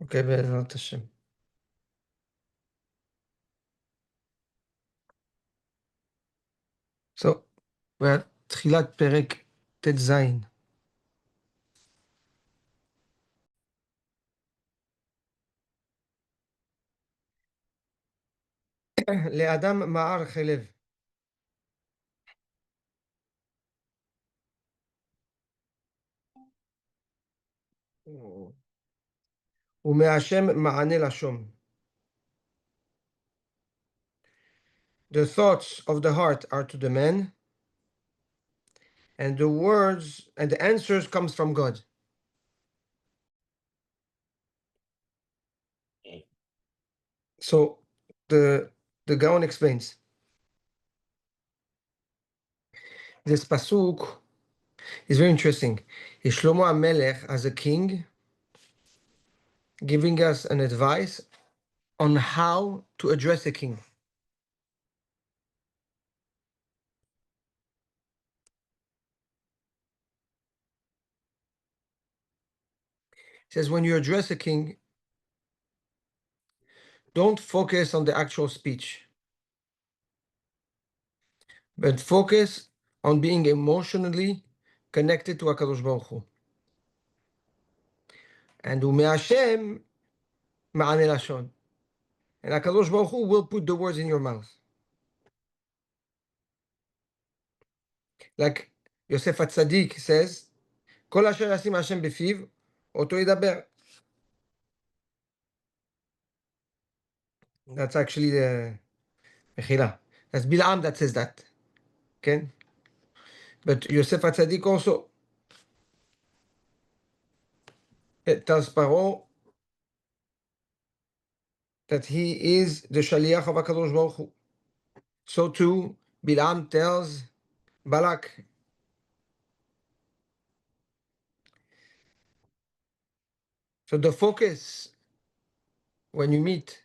אוקיי, בעזרת השם. So, בתחילת פרק ט"ז. לאדם מער חלב. ומהשם מענה לשון. The thoughts of the heart are to the man, and the words and the answers comes from God. So the Gaon explains. This pasuk is very interesting. Is Shlomo HaMelech as a king giving us an advice on how to address a king. He says when you address a king, don't focus on the actual speech, but focus on being emotionally connected to HaKadosh Baruch Hu. And u'me'Hashem ma'ane lashon. And HaKadosh Baruch Hu will put the words in your mouth. Like Yosef HaTzadik says, Kol asher yasim Hashem befiv, oto yidaber. That's actually the Mechila. That's Bil'am that says that. Okay? But Yosef HaTzadik also tells Paro that he is the Shaliach of HaKadosh Baruch Hu. So too, Bil'am tells Balak. So the focus when you meet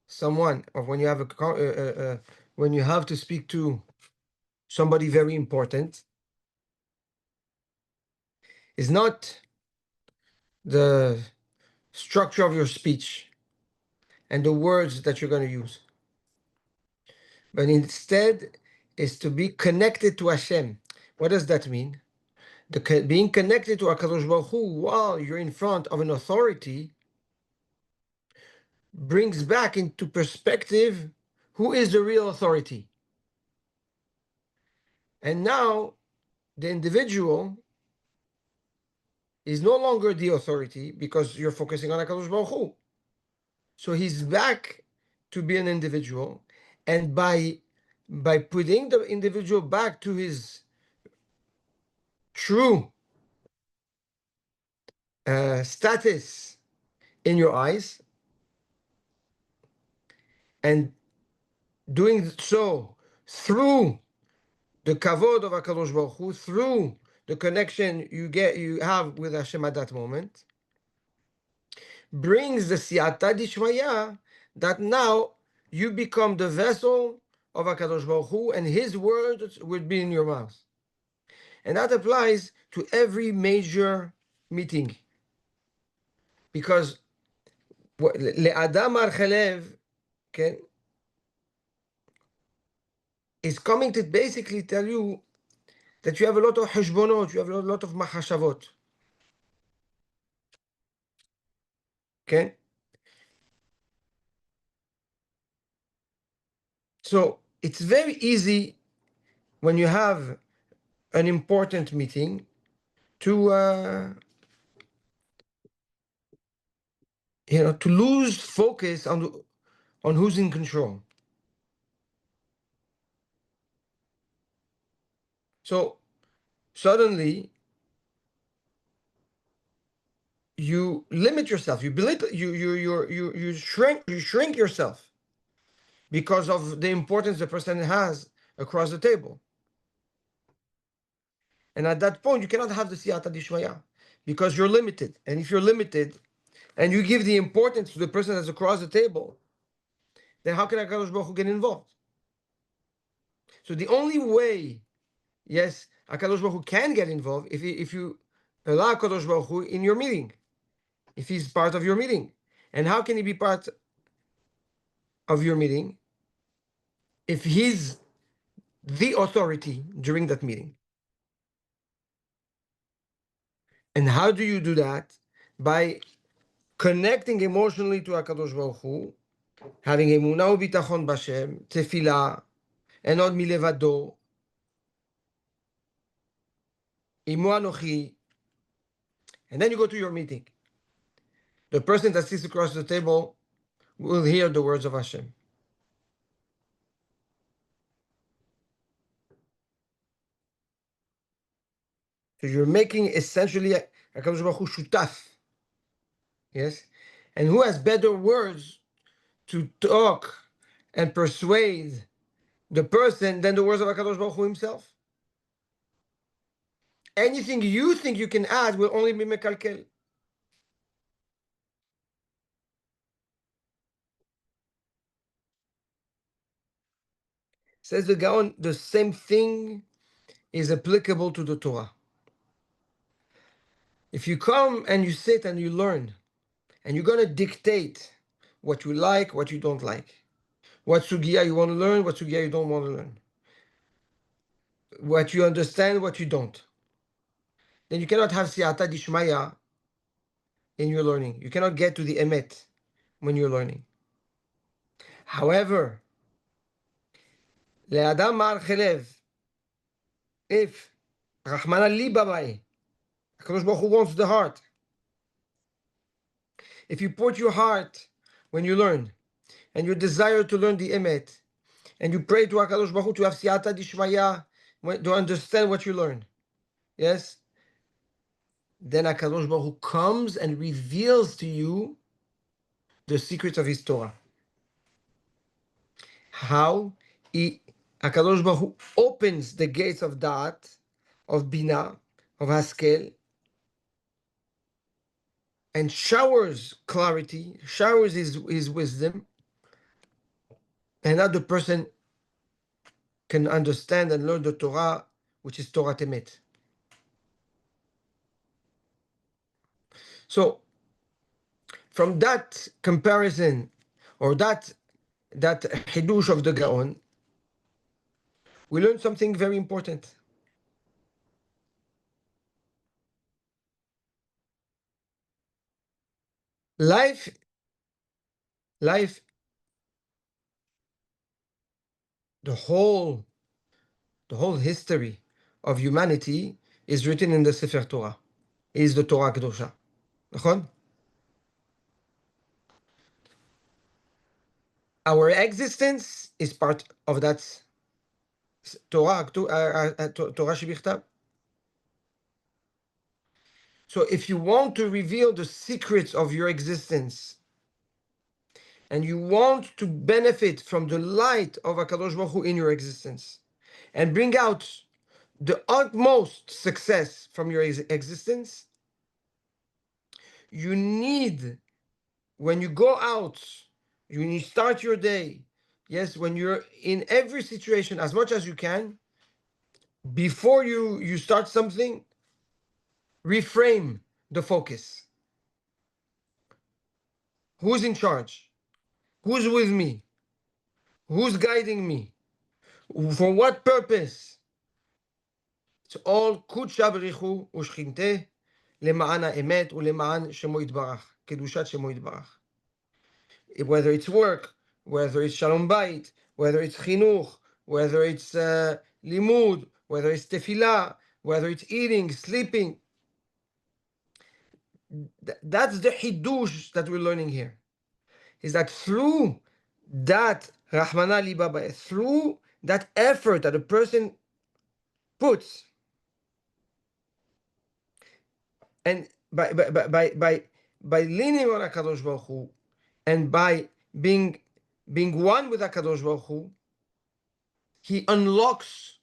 someone, or when you have when you have to speak to somebody very important, is not the structure of your speech and the words that you're going to use, but instead is to be connected to Hashem. What does that mean? Being connected to HaKadosh Baruch Hu while you're in front of an authority brings back into perspective who is the real authority. And now the individual is no longer the authority because you're focusing on HaKadosh Baruch Hu. So he's back to be an individual, and by putting the individual back to his true status in your eyes, and doing so through the kavod of HaKadosh Baruch Hu, through the connection you have with Hashem at that moment, brings the siyata dishmaya that now you become the vessel of HaKadosh Baruch Hu, and His words will be in your mouth. And that applies to every major meeting. Because le'adam ar-chalev, okay, is coming to basically tell you that you have a lot of heshbonot, you have a lot of mahashavot. Okay? So it's very easy when you have an important meeting to to lose focus on who's in control. So suddenly you limit yourself, you shrink yourself because of the importance the person has across the table. And at that point, you cannot have the siyata dishmaya because you're limited. And if you're limited and you give the importance to the person that's across the table, then how can HaKadosh Baruch Hu get involved? So the only way, yes, HaKadosh Baruch Hu can get involved if you allow HaKadosh Baruch Hu in your meeting, if he's part of your meeting. And how can he be part of your meeting if he's the authority during that meeting? And how do you do that? By connecting emotionally to HaKadosh Baruch Hu, having emunah u'bitachon b'Hashem, tefillah, and od milevado, imo anochi, and then you go to your meeting. The person that sits across the table will hear the words of Hashem. So you're making essentially HaKadosh Baruch Hu shutaf. Yes? And who has better words to talk and persuade the person than the words of HaKadosh Baruch Hu himself? Anything you think you can add will only be mekalkel. Says the Gaon, the same thing is applicable to the Torah. If you come and you sit and you learn, and you're going to dictate what you like, what you don't like, what sugya you want to learn, what sugya you don't want to learn, what you understand, what you don't, then you cannot have siyata dishmaya in your learning. You cannot get to the emet when you're learning. However, le'adam mar chelev, if Rahmana li babai, HaKadosh Baruch Hu wants the heart. If you put your heart when you learn, and your desire to learn the emet, and you pray to HaKadosh Baruch Hu to have siyata dishmaya, to understand what you learn, yes, then HaKadosh Baruch Hu comes and reveals to you the secrets of his Torah. How? HaKadosh Baruch Hu opens the gates of Da'at, of Bina, of Haskel, and showers clarity, showers his wisdom, and now the person can understand and learn the Torah, which is Torah Temet. So, from that comparison, or that Hidush of the Gaon, we learn something very important. Life, the whole history of humanity is written in the Sefer Torah. It is the Torah Kedosha. נכון? Our existence is part of that Torah, Torah Shebichtav. So if you want to reveal the secrets of your existence, and you want to benefit from the light of HaKadosh Baruch Hu in your existence, and bring out the utmost success from your existence, you need, when you go out, when you start your day, yes, when you're in every situation, as much as you can, before you start something, reframe the focus. Who's in charge? Who's with me? Who's guiding me? For what purpose? It's all קודשא בריחו ושכינתה למען האמת ולמען שמו יתברך, קדושת שמו יתברך. Whether it's work, whether it's shalom bayit, whether it's chinuch, whether it's limud, whether it's tefillah, whether it's eating, sleeping. That's the hidush that we're learning here. Is that through that Rahmana li Baba, through that effort that a person puts, and by leaning on HaKadosh Baruch Hu, and by being one with HaKadosh Baruch Hu, he unlocks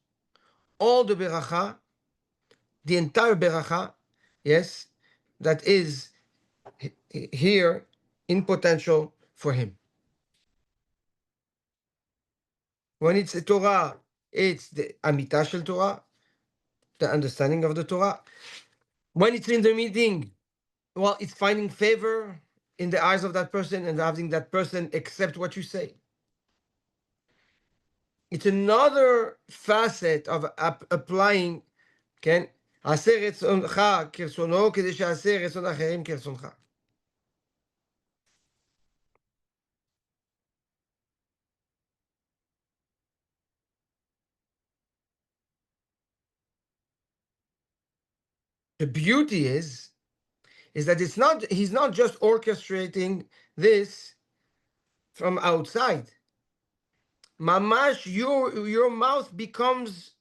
all the beracha, the entire beracha, yes, that is here in potential for him. When it's a Torah, it's the Amitah shel Torah, the understanding of the Torah. When it's in the meeting, well, it's finding favor in the eyes of that person and having that person accept what you say. It's another facet of applying, כן? עשה רצונך כרצונו כדי שיעשה רצון אחרים כרצונך. The beauty is that he's not just orchestrating this from outside. Mamash, your mouth becomes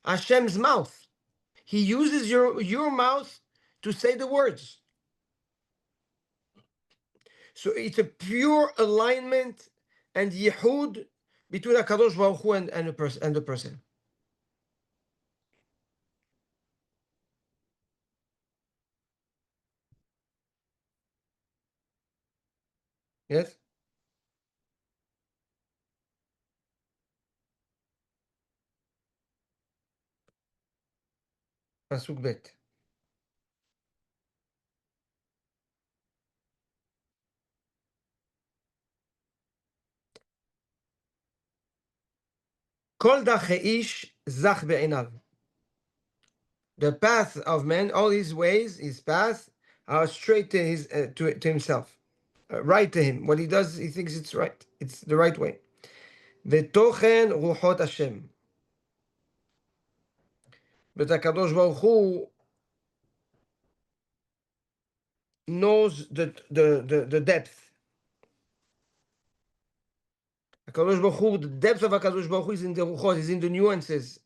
Hashem's mouth. He uses your mouth to say the words. So it's a pure alignment and yihud between HaKadosh Baruch Hu and the person. Yes? Pasuk bet. Kol dacheish zach be'enav. The path of man, all his ways, his path, are straight to to himself, right to him. What he does, he thinks it's right. It's the right way. V'tochen ruchot Hashem. But HaKadosh Baruch Hu knows the depth. HaKadosh Baruch Hu, the depth of HaKadosh Baruch Hu is in the ruchot, is in the nuances.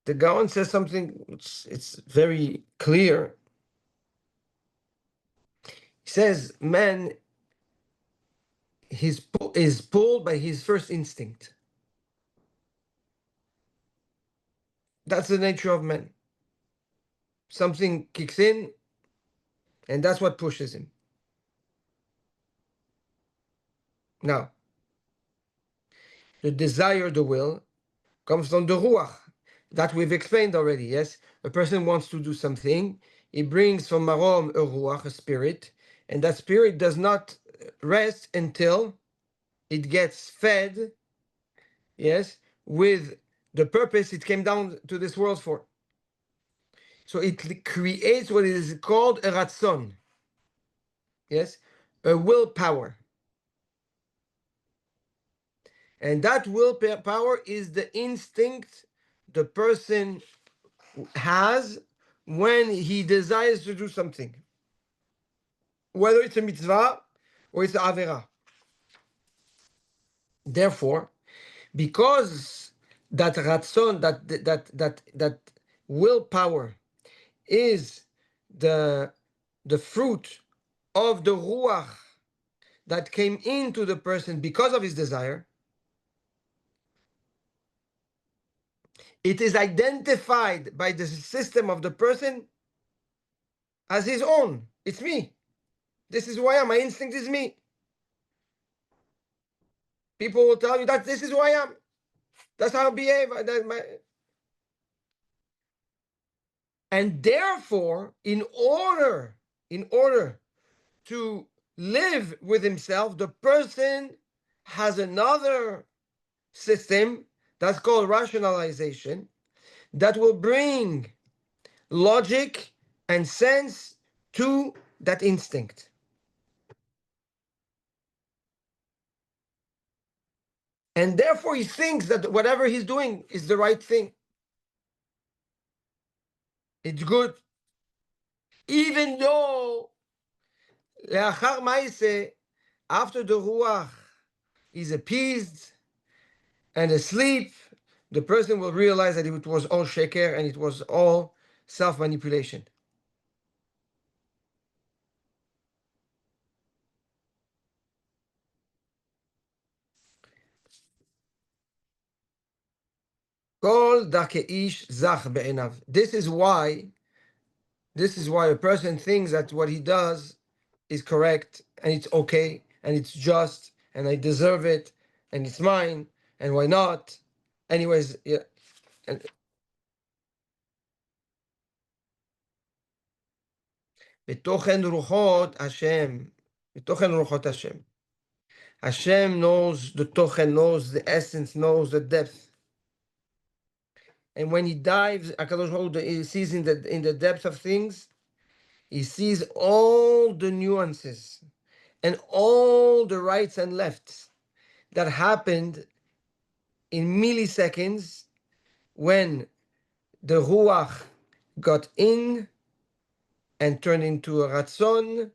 The Gaon says something, it's very clear. He says, man is pulled by his first instinct. That's the nature of man. Something kicks in, and that's what pushes him. Now, the desire, the will, comes from the ruach. That we've explained already, yes? A person wants to do something, he brings from marom a ruach, a spirit, and that spirit does not rest until it gets fed, yes, with the purpose it came down to this world for. So it creates what is called a ratzon, yes, a willpower. And that willpower is the instinct the person has when he desires to do something, whether it's a mitzvah or it's an avera. Therefore, because that ratzon, that willpower, is the fruit of the ruach that came into the person because of his desire, it is identified by the system of the person as his own. It's me. This is who I am. My instinct is me. People will tell you that this is who I am. That's how I behave. And therefore, in order to live with himself, the person has another system that's called rationalization that will bring logic and sense to that instinct. And therefore he thinks that whatever he's doing is the right thing. It's good. Even though לאחר מעשה, after the ruach is appeased and asleep, the person will realize that it was all sheker and it was all self-manipulation. Kol dakeish zach be'enav. This is why a person thinks that what he does is correct and it's okay and it's just and I deserve it and it's mine and why not? Anyways, yeah. And בתוכן רוחות השם. בתוכן רוחות השם. Hashem knows the tochen, knows the essence, knows the depth. And when he dives, HaKadosh Baruch Hu, he sees in the depth of things, he sees all the nuances and all the rights and lefts that happened in milliseconds when the Ruach got in and turned into a Ratzon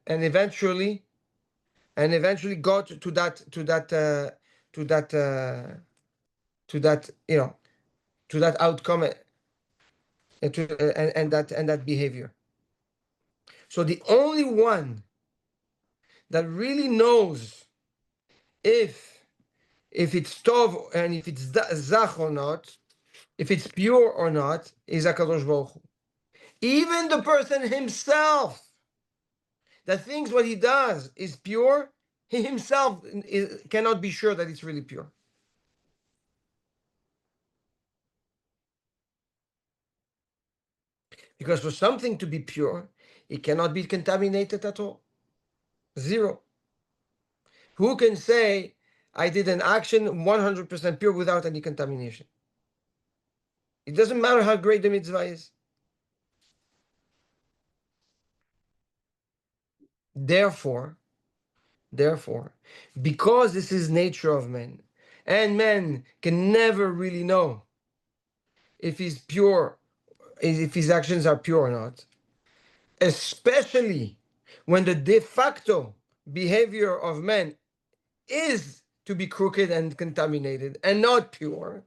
and eventually got to that outcome and that behavior. So the only one that really knows if it's tov and if it's zach or not, if it's pure or not, is HaKadosh Baruch Hu. Even the person himself that thinks what he does is pure, he himself cannot be sure that it's really pure. Because for something to be pure, it cannot be contaminated at all. Zero. Who can say, I did an action 100% pure without any contamination? It doesn't matter how great the mitzvah is. Therefore, because this is nature of man, and man can never really know if he's pure, if his actions are pure or not, especially when the de facto behavior of man is to be crooked and contaminated and not pure.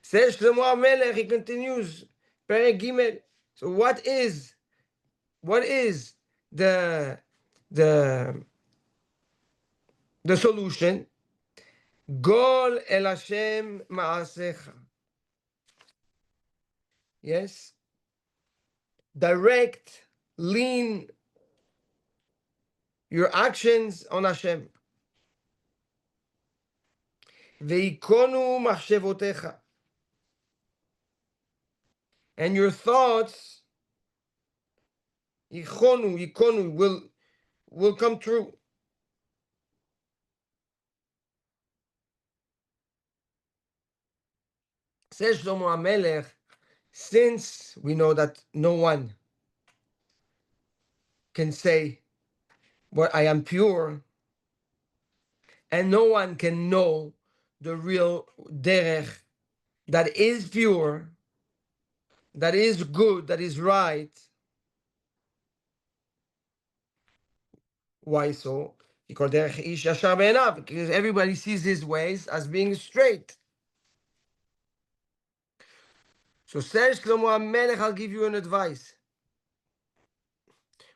Says Shlomo HaMelech, he continues, Perek Gimel. So what is the the solution? Gol el Hashem ma'asecha. Yes? Direct, lean your actions on Hashem. Veikonu machshevotecha. And your thoughts, yikonu, will come true. Says Shlomo HaMelech, since we know that no one can say, well, I am pure, and no one can know the real derech that is pure, that is good, that is right. Why so? Because derech ish yashar be'enav, because everybody sees his ways as being straight. So says Shlomo HaMelech, I'll give you an advice.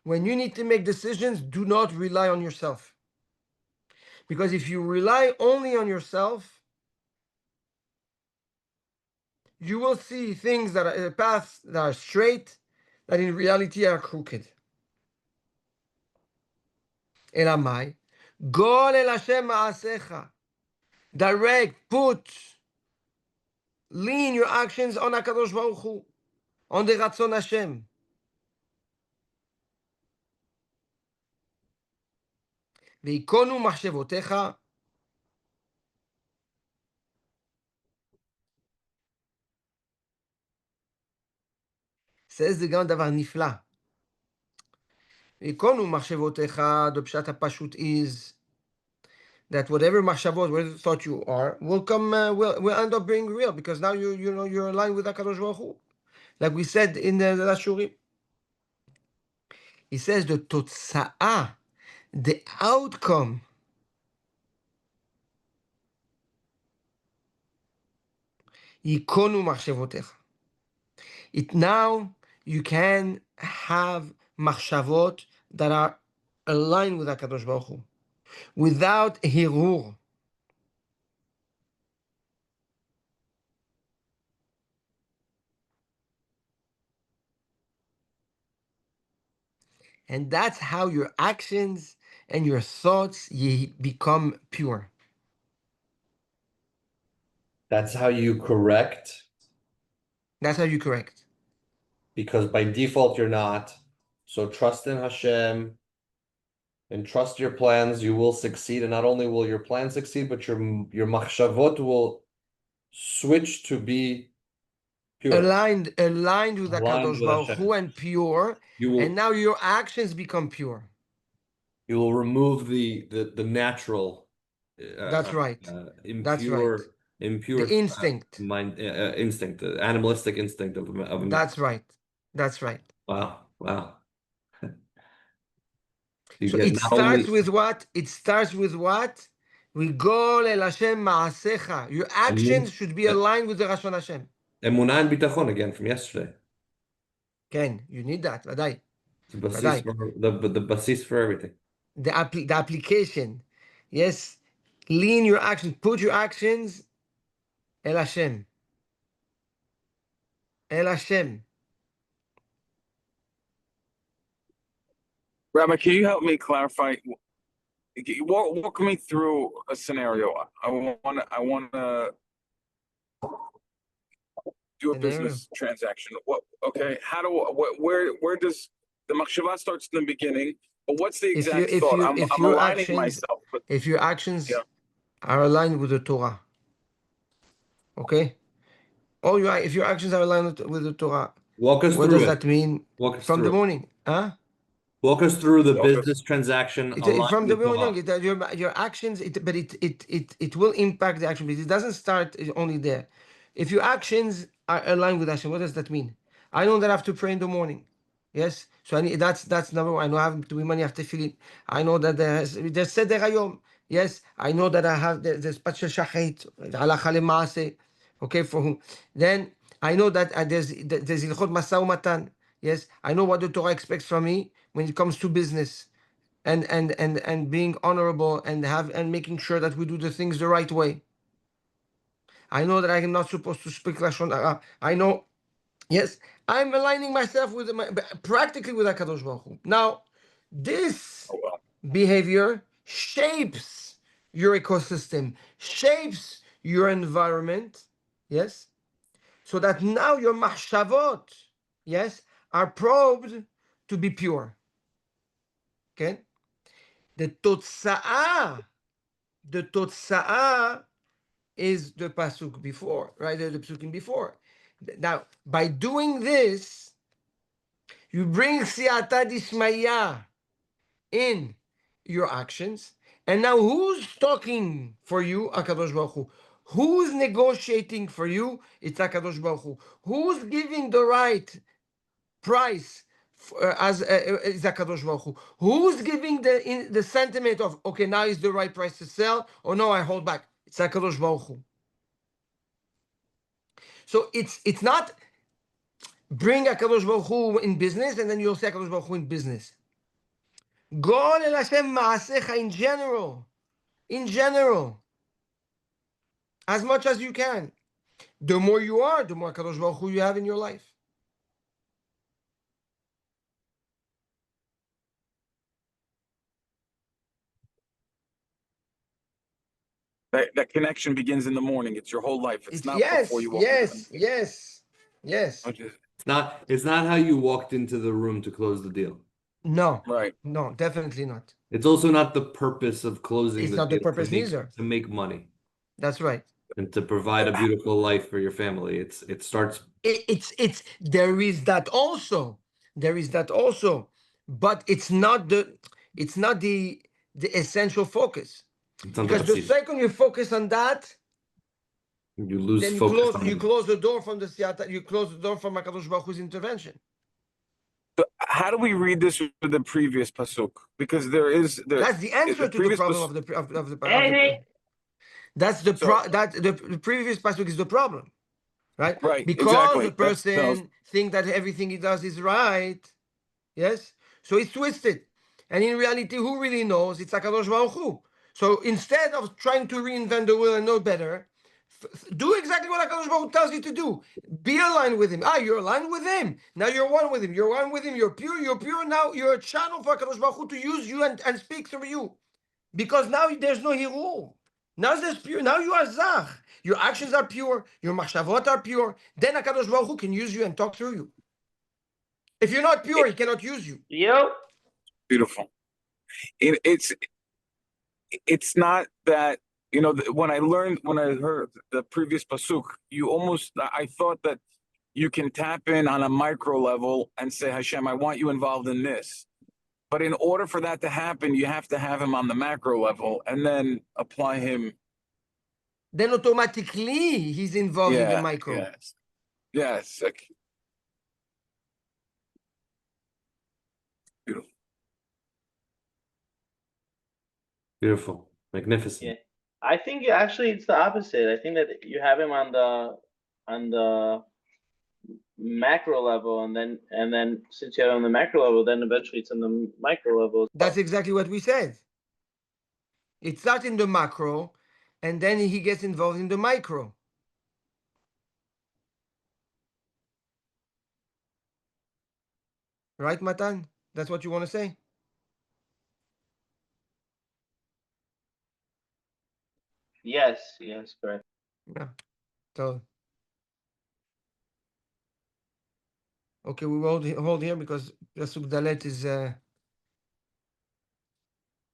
When you need to make decisions, do not rely on yourself. Because if you rely only on yourself, you will see things that are paths that are straight, that in reality are crooked. Elamai, Gol el Hashem ma'asecha. Direct, lean your actions on HaKadosh Baruch Hu, on the Ratzon Hashem. Veikonu machshevotecha. Says the Gan Davar Nifla. Veikonu machshevotecha, the Pshat HaPashut is that whatever machshavot, whatever thought you are, will come, will end up being real, because now you're aligned with HaKadosh Baruch Hu. Like we said in the last shurim. He says the totza'ah, the outcome, yikonu machshavotech. It now you can have machshavot that are aligned with HaKadosh Baruch Hu, without hirur. And that's how your actions and your thoughts become pure. That's how you correct. That's how you correct. because by default you're not. So trust in Hashem and trust your plans. You will succeed, and not only will your plan succeed, but your machshavot will switch to be pure, aligned with aligned HaKadosh with Baruch Hashem. Hu and pure, You and will now your actions become pure. remove the natural, That's right. That's right. impure The instinct. mind instinct, the animalistic instinct of a man. That's right. That's right. Wow. You So get it not starts only with what? It starts with what? Rigol el Hashem ma'asecha. Your actions emun- should be aligned with the Rashon Hashem. emunah and bitachon again from yesterday. Ken, you need that. Vadai. The basis Vadai. for the basis for everything. The application. Yes. Lean your actions. Put your actions El Hashem. El Hashem. Rabbi, can you help me clarify? Walk me through a scenario. I want to do a business transaction. Okay, where does the machshava starts in the beginning? But what's the exact thought? I'm aligning myself. If your actions are aligned with the Torah, okay? If your actions are aligned with the Torah, Walk us what through does it. that mean? Walk us From through the it. morning, huh? Walk us through the business transaction From aligned the with Torah. morning, your actions, but it will impact the action, but it doesn't start only there. If your actions are aligned with Hashem, what does that mean? I know that I have to pray in the morning. Yes, so that's number one. I know I have to be money after feeling. I know that there's Seder Hayom. Yes, I know that I have there's Patshel Shachait, Halacha Lemaaseh. Okay, for whom? Then I know that there's Ilchot Masau Matan. Yes, I know what the Torah expects from me when it comes to business, and being honorable and making sure that we do the things the right way. I know that I am not supposed to speak lashon hara. I know. Yes, I'm aligning myself practically with HaKadosh Baruch Hu. Now, this behavior shapes your ecosystem, shapes your environment, yes, so that now your mahshavot, yes, are probed to be pure. Okay? The totza'ah is the pasuk before, right? The pasukim before. Now, by doing this, you bring siyata dismaya in your actions. And now who's talking for you? HaKadosh Baruch Hu. Who's negotiating for you? It's HaKadosh Baruch Hu. Who's giving the right price is HaKadosh Baruch Hu? Who's giving the sentiment of, okay, now is the right price to sell, or no, I hold back? It's HaKadosh Baruch Hu. So it's not bring HaKadosh Baruch Hu in business, and then you'll see HaKadosh Baruch Hu in business. Go el Hashem ma'asecha in general, as much as you can. The more you are, the more HaKadosh Baruch Hu you have in your life. That connection begins in the morning. It's your whole life. It's not before you walk Yes. It's not how you walked into the room to close the deal. No. Right. No, definitely not. It's also not the purpose of closing It's the not the deal purpose neither. to make money That's right. and to provide a beautiful life for your family. It starts. There is that also. But it's not the essential focus. Because the second you focus on that, you lose then focus. you close the door from the siyata, you close the door from HaKadosh Baruch Hu's intervention. So how do we read this with the previous pasuk? Because that's the answer to the problem of the that's the the previous pasuk is the problem, right? Right. Because exactly. the person think that everything he does is right, yes. So it's twisted, and in reality, who really knows? It's HaKadosh Baruch Hu. So instead of trying to reinvent the wheel and know better, do exactly what HaKadosh Baruch Hu tells you to do. Be aligned with him. You're aligned with him. Now you're one with him. You're one with him. You're pure. Now you're a channel for HaKadosh Baruch Hu to use you and speak through you. Because now there's no hirur. Now there's pure. Now you are zach. Your actions are pure. Your machshavot are pure. Then HaKadosh Baruch Hu can use you and talk through you. If you're not pure, he cannot use you. Yep. Beautiful. It's not that, you know, when I heard the previous pasuk, I thought that you can tap in on a micro level and say, Hashem, I want you involved in this. But in order for that to happen, you have to have him on the macro level and then apply him. Then automatically he's involved in the micro. Yes. Yes. Beautiful. Beautiful. Magnificent. Yeah. I think actually it's the opposite. I think that you have him on the macro level, and then since you have it on the macro level, then eventually it's on the micro level. That's exactly what we said. It starts in the macro, and then he gets involved in the micro. Right, Matan? That's what you want to say? Yes, correct. Yeah. So, okay, we will hold here because Pasuk Dalet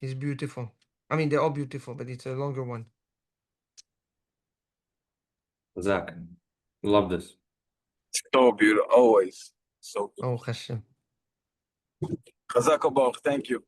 is beautiful. I mean, they're all beautiful, but it's a longer one. Zach, love this. So beautiful. Always. So Oh, Hashem. Chazak Baruch. Thank you.